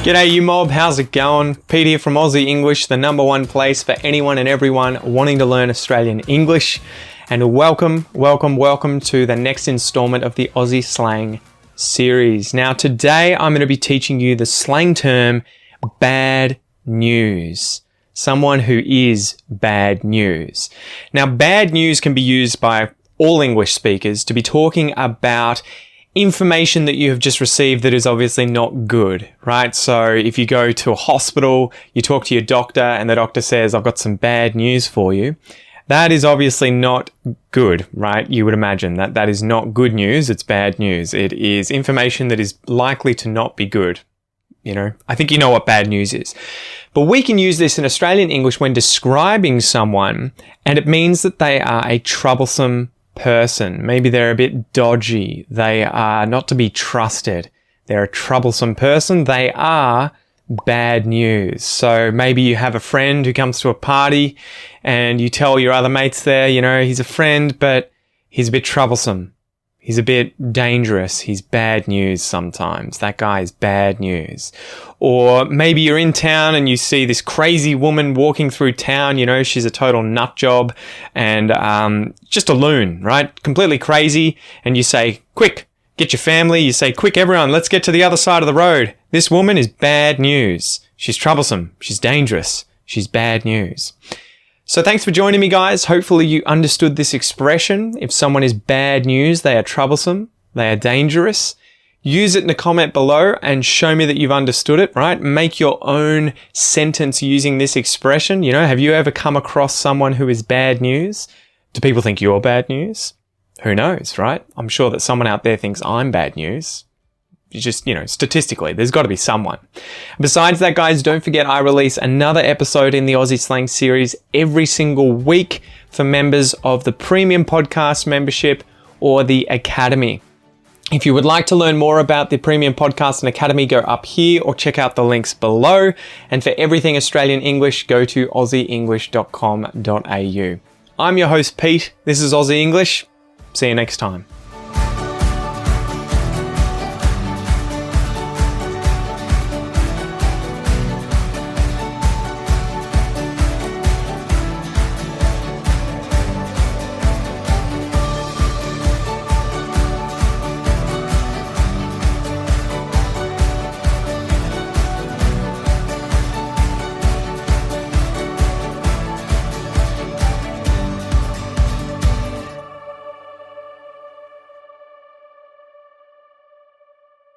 G'day you mob, how's it going? Pete here from Aussie English, the #1 place for anyone and everyone wanting to learn Australian English. And welcome to the next installment of the Aussie Slang series. Now today I'm going to be teaching you the slang term bad news. Someone who is bad news. Now bad news can be used by all English speakers to be talking about information that you have just received that is obviously not good, right? So if you go to a hospital, you talk to your doctor and the doctor says, I've got some bad news for you. That is obviously not good, right? You would imagine that is not good news. It's bad news. It is information that is likely to not be good. You know, I think you know what bad news is. But we can use this in Australian English when describing someone, and it means that they are a troublesome person. Maybe they're a bit dodgy. They are not to be trusted. They're a troublesome person. They are bad news. So maybe you have a friend who comes to a party and you tell your other mates there, you know, he's a friend, but he's a bit troublesome. He's a bit dangerous. He's bad news sometimes. That guy is bad news. Or maybe you're in town and you see this crazy woman walking through town. You know, she's a total nut job and just a loon, right? Completely crazy. And you say, quick, get your family. You say, quick, everyone, let's get to the other side of the road. This woman is bad news. She's troublesome. She's dangerous. She's bad news. So thanks for joining me, guys. Hopefully you understood this expression. If someone is bad news, they are troublesome, they are dangerous. Use it in the comment below and show me that you've understood it, right? Make your own sentence using this expression. You know, have you ever come across someone who is bad news? Do people think you're bad news? Who knows, right? I'm sure that someone out there thinks I'm bad news. Just, you know, statistically, there's got to be someone. Besides that, guys, don't forget I release another episode in the Aussie Slang series every single week for members of the Premium Podcast membership or the Academy. If you would like to learn more about the Premium Podcast and Academy, go up here or check out the links below. And for everything Australian English, go to aussieenglish.com.au. I'm your host, Pete. This is Aussie English. See you next time.